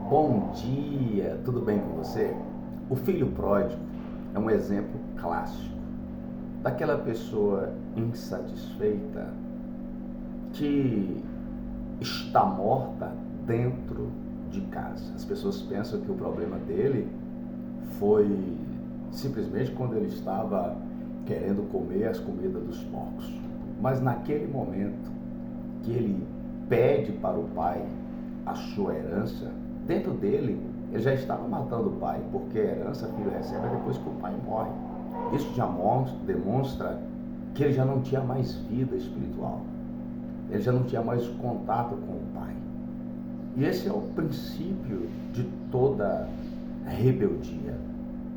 Bom dia, tudo bem com você? O filho pródigo é um exemplo clássico daquela pessoa insatisfeita que está morta dentro de casa. As pessoas pensam que o problema dele foi simplesmente quando ele estava querendo comer as comidas dos porcos. Mas naquele momento que ele pede para o pai a sua herança, dentro dele ele já estava matando o pai, porque a herança o filho recebe depois que o pai morre. Isso já demonstra que ele já não tinha mais vida espiritual, ele já não tinha mais contato com o pai. E esse é o princípio de toda rebeldia.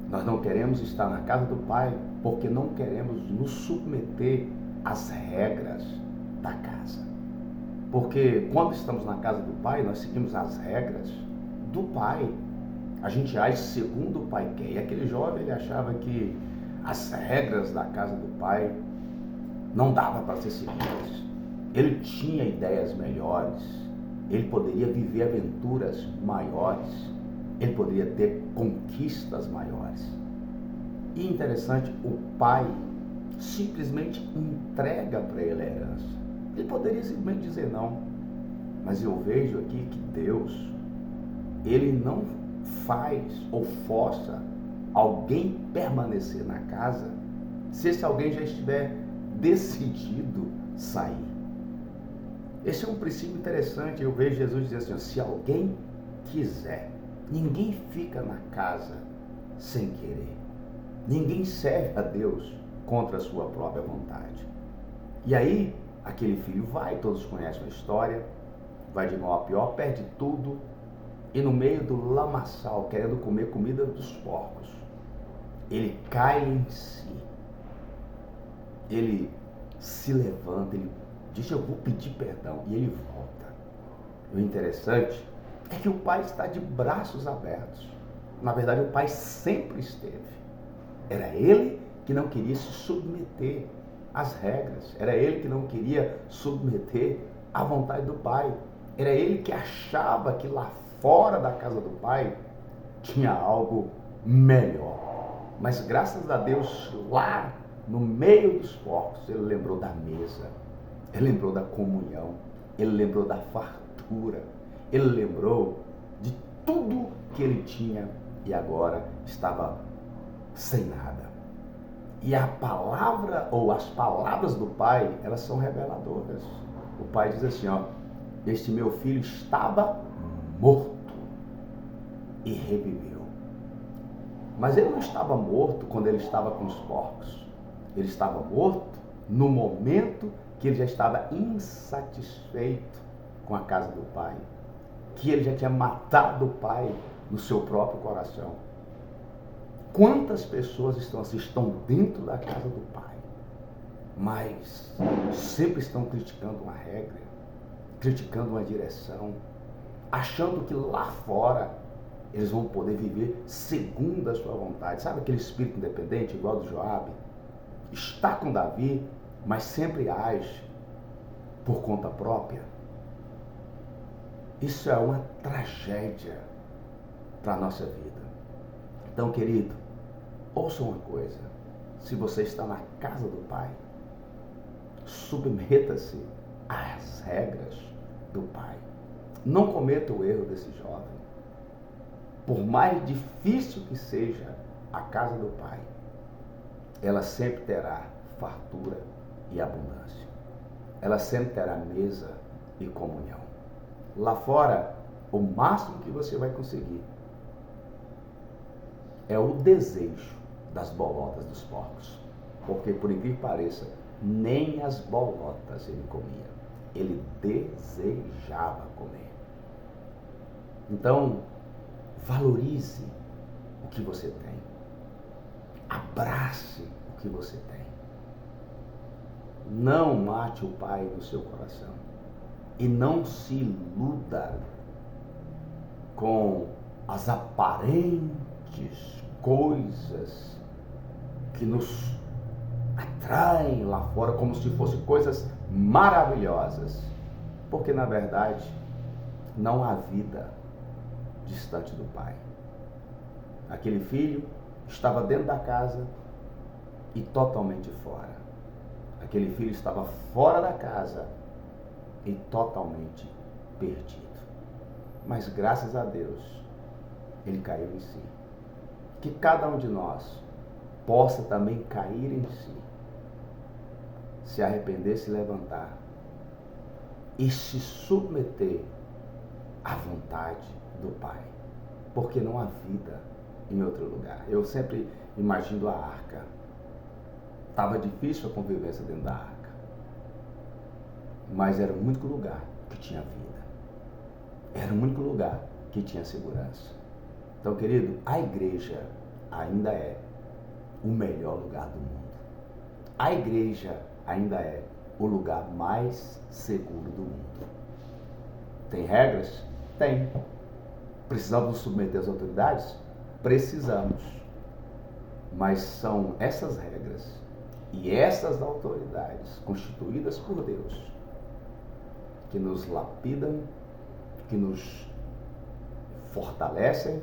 Nós não queremos estar na casa do pai porque não queremos nos submeter às regras da casa. Porque quando estamos na casa do pai, nós seguimos as regras do pai. A gente age segundo o pai quer. E aquele jovem, ele achava que as regras da casa do pai não dava para ser seguidas. Ele tinha ideias melhores, ele poderia viver aventuras maiores, ele poderia ter conquistas maiores. E interessante, o pai simplesmente entrega para ele a herança. Ele poderia simplesmente dizer não, mas eu vejo aqui que Deus, ele não faz ou força alguém permanecer na casa se esse alguém já estiver decidido sair. Esse é um princípio interessante. Eu vejo Jesus dizer assim: se alguém quiser, ninguém fica na casa sem querer, ninguém serve a Deus contra a sua própria vontade. E aí aquele filho vai, todos conhecem a história, vai de mal a pior, perde tudo, e no meio do lamaçal, querendo comer comida dos porcos, ele cai em si, ele se levanta, ele diz: eu vou pedir perdão, e ele volta. O interessante é que o pai está de braços abertos. Na verdade, o pai sempre esteve. Era ele que não queria se submeter às regras, era ele que não queria submeter à vontade do pai, era ele que achava que lá fora da casa do pai tinha algo melhor. Mas graças a Deus, lá no meio dos porcos, ele lembrou da mesa, ele lembrou da comunhão, ele lembrou da fartura, ele lembrou de tudo que ele tinha e agora estava sem nada. E a palavra, ou as palavras do pai, elas são reveladoras. O pai diz assim: este meu filho estava morto e reviveu. Mas ele não estava morto quando ele estava com os porcos. Ele estava morto no momento que ele já estava insatisfeito com a casa do pai, que ele já tinha matado o pai no seu próprio coração. Quantas pessoas estão dentro da casa do pai, mas sempre estão criticando uma regra, criticando uma direção, achando que lá fora eles vão poder viver segundo a sua vontade. Sabe aquele espírito independente, igual do Joabe? Está com Davi, mas sempre age por conta própria. Isso é uma tragédia para a nossa vida. Então, querido, ouça uma coisa: se você está na casa do pai, submeta-se às regras do pai. Não cometa o erro desse jovem. Por mais difícil que seja a casa do pai, ela sempre terá fartura e abundância. Ela sempre terá mesa e comunhão. Lá fora, o máximo que você vai conseguir é o desejo das bolotas dos porcos. Porque, por incrível que pareça, nem as bolotas ele comia. Ele desejava comer. Então, valorize o que você tem. Abrace o que você tem. Não mate o pai no seu coração. E não se iluda com as aparentes coisas que nos atraem lá fora como se fossem coisas maravilhosas. Porque na verdade não há vida distante do pai. Aquele filho estava dentro da casa e totalmente fora. Aquele filho estava fora da casa e totalmente perdido. Mas graças a Deus, ele caiu em si. Que cada um de nós possa também cair em si, se arrepender, se levantar e se submeter à vontade do Pai, porque não há vida em outro lugar. Eu sempre imagino a arca. Estava difícil a convivência dentro da arca, mas era o único lugar que tinha vida, era o único lugar que tinha segurança. Então, querido, a igreja ainda é o melhor lugar do mundo. A igreja ainda é o lugar mais seguro do mundo. Tem regras? Tem. Precisamos nos submeter às autoridades? Precisamos. Mas são essas regras e essas autoridades constituídas por Deus que nos lapidam, que nos fortalecem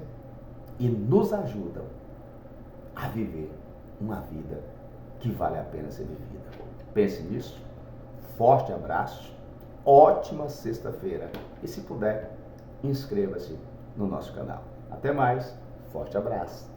e nos ajudam a viver uma vida que vale a pena ser vivida. Pense nisso. Forte abraço. Ótima sexta-feira. E se puder, inscreva-se no nosso canal. Até mais. Forte abraço.